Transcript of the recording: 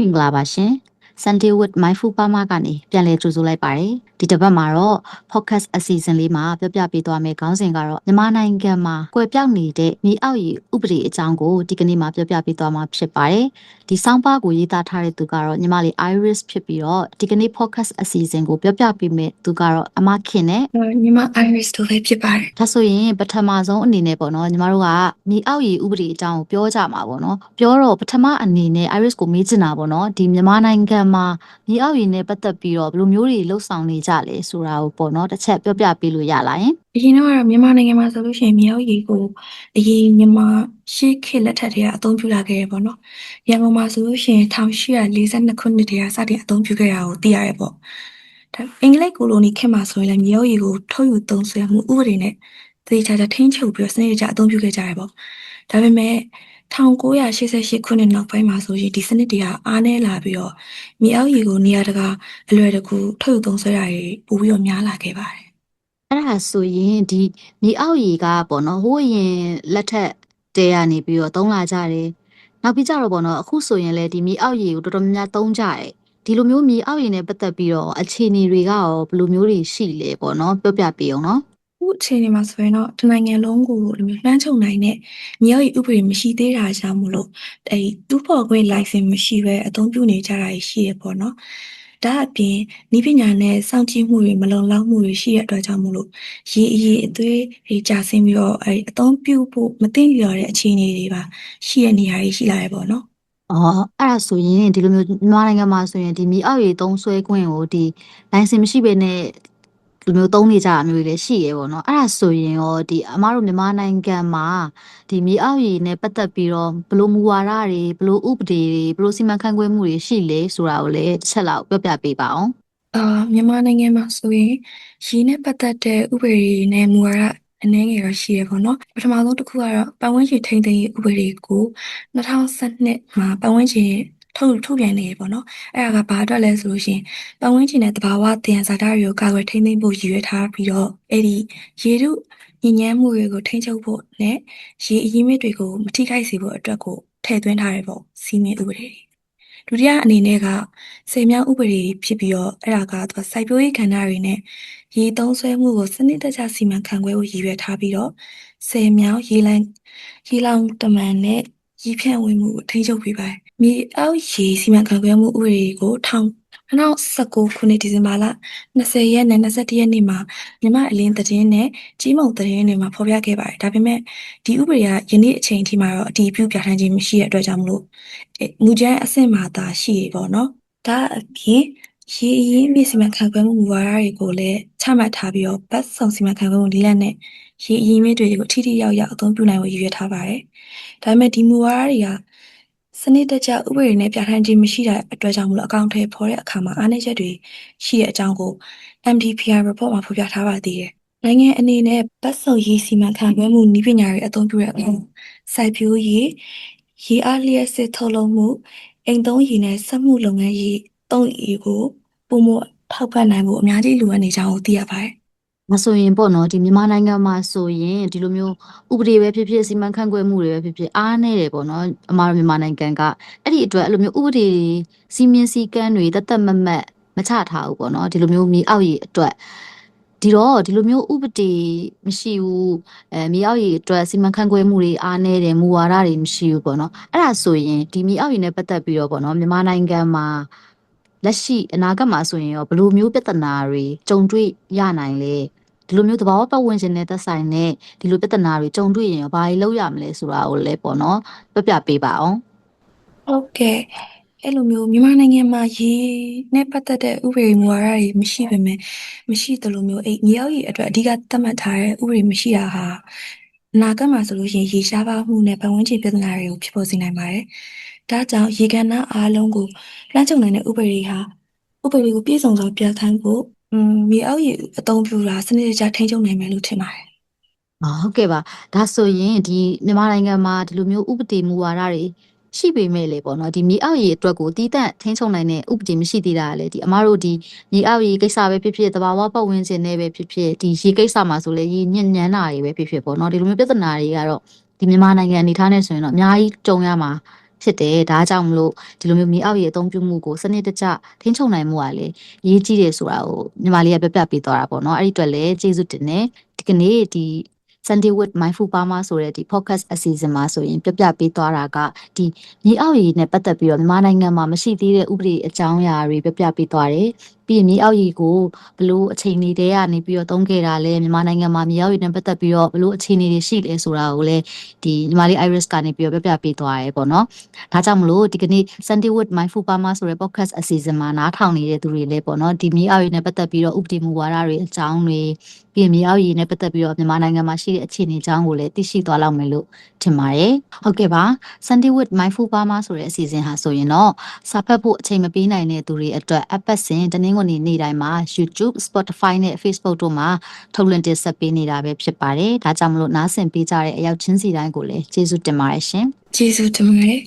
မင်္ဂလာပါရှင် Sunday with Mindful Farmer ကနေပြန်လည်ကြိုဆိုလိုက်ပါတယ်ဒီတစ်ပတ်မှာတော့ podcast အစီအစဉ်လေးမှာပြောပြပေးသွားမယ့်ခေါင်းစဉ်ကတော့မြန်မာနိုင်ငံမှာကွယ်ပြောက်နေတဲ့မြေအောက်ရေဥပဒေအကြောင်းကိုဒီကနေ့မှာပြောပြပေးသွားမှာဖြစ်ပါတယ်ဒီဆောင်းပါးကိုရေးသားထားတဲ့သူကတော့ညီမလေး Iris ဖြစ်ပြီးတော့ဒီကနေ့ podcast အစီအစဉ်ကိုပြောပြပေးမယ့်သူကတော့အမခင်နဲ့ညီမ Iris တို့ပဲဖြစ်ပါတယ်ဒါဆိုရင်ပထမဆုံးအနေနဲ့ပေါ့နော်ညီမတို့ကမြေအောက်ရေဥပဒေအကြောင်းကိုပြောကြမှာပေါ့နော်ပြောတော့ပထမအနေနဲ့ Iris ကိုမေးချင်တာပေါ့နော်ဒီမြန်မာနိုင်ငံမှာမြေအောက်ရေနဲ့ပတ်သက်ပြီးတော့ဘယ်လိုမျိုးတွေလှုပ်ဆောင်နေကြလဲဆိုတာကိုပေါ့နော်တစ်ချက်ပြောပြပေးလို့ရလားယင်အရင်တော့မြန်မာနိုင်ငံမှာဆိုလို့ရှိရင်မြေအောက်ရေကိုအရင်မြန်မာရှေးခေတ်လက်ထက်တည်းကအသုံးပြုလာခဲ့ရပေါ့နော်ရန်ကုန်မှာဆိုလို့ရှိရင်1842ခုနှစ်တည်းကစတင်အသုံးပြုခဲ့တာကိုသိရတယ်ပေါ့ဒါအင်္ဂလိပ်ကိုလိုနီခေတ်မှာဆိုရင်လည်းမြေအောက်ရေကိုထုတ်ယူသုံးစွဲမှုဥပဒေနဲ့သေချာချာထိန်းချုပ်ပြီးစနစ်တကျအသုံးပြုခဲ့ကြရပေါ့ဒါပေမဲ့1988ခုနှစ်နောက်ပိုင်းမှာဆိုရင်ဒီစနစ်တွေကအားနည်းလာပြီးတော့မြေအောက်ရေကိုနေရာတကာအလွယ်တကူထုတ်ယူသုံးစွဲတာတွေပိုပြီးတော့များလာခဲ့ပါတယ်အဲ့ဒါဆိုရင်ဒီမြေအောက်ရေကပေါ့နော်ဟိုးရင်လက်ထက်တဲကနေပြီးတော့သုံးလာကြတယ်နောက်ပြီးကြတော့ပေါ့နော်အခုဆိုရင်လည်းဒီမြေအောက်ရေကိုတော်တော်များများသုံးကြတယ်ဒီလိုမျိုးမြေအောက်ရေနဲ့ပတ်သက်ပြီးတော့အခြေအနေတွေကရောဘယ်လိုမျိုးတွေရှိလဲပေါ့နော်ပြောပြပေးအောင်နော်အခုအခြေအနေမှာဆိုရင်တော့ဒီနိုင်ငံလုံးကိုလိုမျိုးနှမ်းချုပ်နိုင်တဲ့မြေအောက်ရေဥပဒေမရှိသေးတာကြောင့်မို့လို့တူးဖော်ခွင့် license မရှိဘဲအသုံးပြုနေကြတာရှိရပေါ့နော်ဒါအပြင်ဤပညာနဲ့စောင့်ကြည့်မှုတွေမလုံလောက်မှုတွေရှိတဲ့အတွက်ကြောင့်မို့လို့ရေအရေအသွေးတွေကျဆင်းပြီးတော့အသုံးပြုဖို့မသင့်လျော်တဲ့အခြေအနေတွေပါရှိတဲ့နေရာတွေရှိလာရပေါ့နော်အဲ့ဒါဆိုရင်ဒီလိုမျိုးမြန်မာနိုင်ငံမှာဆိုရင်ဒီမြေအောက်ရေသုံးစွဲခွင့်ကိုဒီလိုင်စင်မရှိဘဲနဲ့ဒီလိုမျိုးသုံးနေကြတာမျိုးတွေလည်းရှိရဲပေါ့နော်အဲ့ဒါဆိုရင်ရောဒီအမားတို့မြန်မာနိုင်ငံမှာဒီမြေအောက်ရေနဲ့ပတ်သက်ပြီးတော့ဘယ်လိုမူဝါဒတွေဘယ်လိုဥပဒေတွေဘယ်လိုစီမံခန့်ခွဲမှုတွေရှိလဲဆိုတာကိုလည်းတစ်ချက်လောက်ပြောပြပေးပါအောင်မြန်မာနိုင်ငံမှာဆိုရင်ရေနဲ့ပတ်သက်တဲ့ဥပဒေနဲ့မူဝါဒအနည်းငယ်တော့ရှိရပေါ့နော်ပထမဆုံးတစ်ခုကတော့ပတ်ဝန်းကျင်ထိန်းသိမ်းရေးဥပဒေကို2012မှာပတ်ဝန်းကျင်ထုတ်ပြန်နေရပေါ့နော်အဲ့ဒါကဘာအတွက်လဲဆိုလို့ရှိရင်ပတ်ဝန်းကျင်နဲ့သဘာဝသယံဇာတတွေကိုကာကွယ်ထိန်းသိမ်းဖို့ရည်ရွယ်ထားပြီးတော့အဲ့ဒီရေထုညဉ့်ဉန်းမှုတွေကိုထိန်းချုပ်ဖို့နဲ့ရေအရင်းမြစ်တွေကိုမထိခိုက်စေဖို့အတွက်ကိုထည့်သွင်းထားတယ်ပေါ့စီမံဥပဒေဒုတိယအနေနဲ့ကဆည်မြောင်းဥပဒေဖြစ်ပြီးတော့အဲ့ဒါကစိုက်ပျိုးရေးကဏ္ဍတွေနဲ့ရေသုံးစွဲမှုကိုစနစ်တကျစီမံခန့်ခွဲဖို့ရည်ရွယ်ထားပြီးတော့ဆည်မြောင်းရေလောင်တမန်နဲ့ရေဖြန့်ဝေမှုကိုထိန်းချုပ်ပေးပါတယ်။မြေအောက်ရေစီမံခန့်ခွဲမှုဥပဒေကို2019ခုနှစ်ဒီဇင်ဘာလ20ရက်နဲ့21ရက်နေ့မှာမြန်မာအလင်းသတင်းနဲ့ကြီးမုံသတင်းတွေမှာဖော်ပြခဲ့ပါတယ်။ဒါပေမဲ့ဒီဥပဒေကယနေ့အချိန်အထိမှာတော့အတည်ပြုပြဋ္ဌာန်းခြင်းမရှိတဲ့အတွက်ကြောင့်မလို့မူကြမ်းအဆင့်မှာသာရှိရပေါ့နော်။ဒါအပြင်ရေအရင်းမြစ်စီမံခန့်ခွဲမှုမူဝါဒတွေကိုလည်းချမှတ်ထားပြီးတော့ဘတ်စုံစီမံခန့်ခွဲမှုနည်းလမ်းနဲ့ရေအရင်းမြစ်တွေကိုထိထိရောက်ရောက်အသုံးပြုနိုင်ဖို့ရည်ရွယ်ထားပါတယ်။ဒါပေမဲ့ဒီမူဝါဒတွေကစနစ်တကျဥပဒေနဲ့ပြဋ္ဌာန်းခြင်းမရှိတဲ့အတွက်ကြောင့်မလို့အကောင့်ထဲပေါ်တဲ့အခါမှာအားနည်းချက်တွေရှိတဲ့အကြောင်းကို MDPI report မှာဖော်ပြထားပါသေးတယ်။နိုင်ငံအနေနဲ့ဘတ်စုံရေစီမံခန့်ခွဲမှုနည်းပညာတွေအသုံးပြုတဲ့အခါစိုက်ပျိုးရေးရေအားလျှက်စစ်ထုတ်လုပ်မှုအိမ်သုံးရေနဲ့စက်မှုလုပ်ငန်းရေသုံးရေကိုပုံမထောက်ပံ့နိုင်ဖို့အများကြီးလိုအပ်နေကြောင်းကိုသိရပါတယ်။မဆိုရင်ပေါ့နော်ဒီမြန်မာနိုင်ငံမှာဆိုရင်ဒီလိုမျိုးဥပဒေပဲဖြစ်ဖြစ်စီမံခန့်ခွဲမှုတွေပဲဖြစ်ဖြစ်အားနည်းတယ်ပေါ့နော်အမှားမြန်မာနိုင်ငံကအဲ့ဒီအတွက်အဲ့လိုမျိုးဥပဒေစီမင်းစည်းကမ်းတွေတသက်မတ်မချထားဘူးပေါ့နော်ဒီလိုမျိုးမြေအောက်ရေအတွက်ဒီလိုမျိုးဥပဒေမရှိဘူးမြေအောက်ရေအတွက်စီမံခန့်ခွဲမှုတွေအားနည်းတယ်မူဝါဒတွေမရှိဘူးပေါ့နော်အဲ့ဒါဆိုရင်ဒီမြေအောက်ရေနဲ့ပတ်သက်ပြီးတော့ပေါ့နော်မြန်မာနိုင်ငံမှာလက်ရှိအနာဂတ်မှာဆိုရင်ရောဘယ်လိုမျိုးပြဿနာတွေကြုံတွေ့ရနိုင်လဲဒီလိုမျိုးသဘာဝပတ်ဝန်းကျင်နဲ့သက်ဆိုင်တဲ့ဒီလိုပြဿနာတွေကြုံတွေ့ရင်ရောဘာတွေလုပ်ရမလဲဆိုတာကိုလည်းပေါ့နော်ပြပေးပါအောင်ဟုတ်ကဲ့အဲ့လိုမျိုးမြန်မာနိုင်ငံမှာရေနဲ့ပတ်သက်တဲ့ဥပဒေမူဝါဒတွေမရှိပေမဲ့မရှိသလိုမျိုးမြေအောက်ရေအတွက်အဓိကသတ်မှတ်ထားတဲ့ဥပဒေမရှိတာဟာအနာဂတ်မှာဆိုလို့ရှိရင်ရေရှားပါမှုနဲ့ပတ်ဝန်းကျင်ပြဿနာတွေကိုဖြစ်ပေါ်စေနိုင်ပါတယ်။ဒါကြောင့်ရေကဏ္ဍအားလုံးကိုလွှမ်းခြုံနိုင်တဲ့ဥပဒေကိုပြည့်စုံစွာပြဋ္ဌာန်းဖို့မြေအောက်ရေအသုံးပြုတာစနစ်တကျထိန်းချုပ်နိုင်မယ်လို့ထင်ပါတယ်ဟုတ်ကဲ့ပါဒါဆိုရင်ဒီမြန်မာနိုင်ငံမှာဒီလိုမျိုးဥပဒေမူဝါဒတွေရှိပေမဲ့လေပေါ့နော်ဒီမြေအောက်ရေအတွက်ကိုတည်တံ့ထိန်းချုပ်နိုင်တဲ့ဥပဒေမရှိသေးတာလေဒီအမားတို့ဒီမြေအောက်ရေကိစ္စပဲဖြစ်ဖြစ်သဘာဝပတ်ဝန်းကျင်နဲ့ပဲဖြစ်ဖြစ်ဒီရေကိစ္စမှာဆိုလေရေညဉ့်ဉန်းတာတွေပဲဖြစ်ဖြစ်ပေါ့နော်ဒီလိုမျိုးပြဿနာတွေကတော့ဒီမြန်မာနိုင်ငံအနေထားနဲ့ဆိုရင်တော့အများကြီးကြုံရမှာ ဖြစ်တယ်ဒါကြောင့်မလို့ဒီလိုမျိုးမြေအောက်ရေအသုံးပြုမှုကိုစနစ်တကျထိန်းချုပ်နိုင်မှုကလည်းအရေးကြီးတယ်ဆိုတာကိုညီမလေးကပြပြပေးသွားတာပေါ့နော်အဲ့ဒီအတွက်လည်းကျေးဇူးတင်တယ်ဒီကနေ့ဒီ Sunday with Mindful Farmer ဆိုတဲ့ဒီ podcast အစီအစဉ်မှာဆိုရင်ပြပြပေးသွားတာကဒီမြေအောက်ရေနဲ့ပတ်သက်ပြီးတော့မြန်မာနိုင်ငံမှာမရှိသေးတဲ့ဥပဒေအကြောင်းအရာတွေပြပြပေးသွားတယ်ပြီးရင်မြေအောက်ရေကိုဘလို့အချိန်တွေတည်းကနေပြီးတော့သုံးခဲ့တာလဲမြန်မာနိုင်ငံမှာမြေအောက်ရေနဲ့ပတ်သက်ပြီးတော့ဘလို့အခြေအနေတွေရှိလဲဆိုတာကိုလည်းဒီညီမလေး Iris ကနေပြီးတော့ပြပြပေးသွားရဲပေါ့နော်ဒါကြောင့်မလို့ဒီကနေ့ Sunday with Mindful Farmer ဆိုတဲ့ podcast အစီအစဉ်မှာနားထောင်နေတဲ့သူတွေလည်းပေါ့နော်ဒီမြေအောက်ရေနဲ့ပတ်သက်ပြီးတော့ဥပဒေမူဝါဒတွေအကြောင်းတွေပြီးရင်မြေအောက်ရေနဲ့ပတ်သက်ပြီးတော့မြန်မာနိုင်ငံမှာရှိတဲ့အခြေအနေအကြောင်းကိုလည်းသိရှိသွားလောက်မယ်လို့ထင်ပါတယ်ဟုတ်ကဲ့ပါ Sunday with Mindful Farmer ဆိုတဲ့အစီအစဉ်ဟာဆိုရင်တော့စာဖတ်ဖို့အချိန်မပေးနိုင်တဲ့သူတွေအတွက်အပတ်စဉ်တနင်္ဂနွေနေ့တိုင်းမှာ YouTube, Spotify နဲ့ Facebook တို့မှာထုတ်လွှင့်တင်ဆက်ပေးနေတာပဲဖြစ်ပါတယ်ဒါကြောင့်မလို့နားဆင်ပေးကြတဲ့အရောက်ချင်းစီတိုင်းကိုလည်းကျေးဇူးတင်ပါတယ်ရှင်ကျေးဇူးတင်ပါတယ်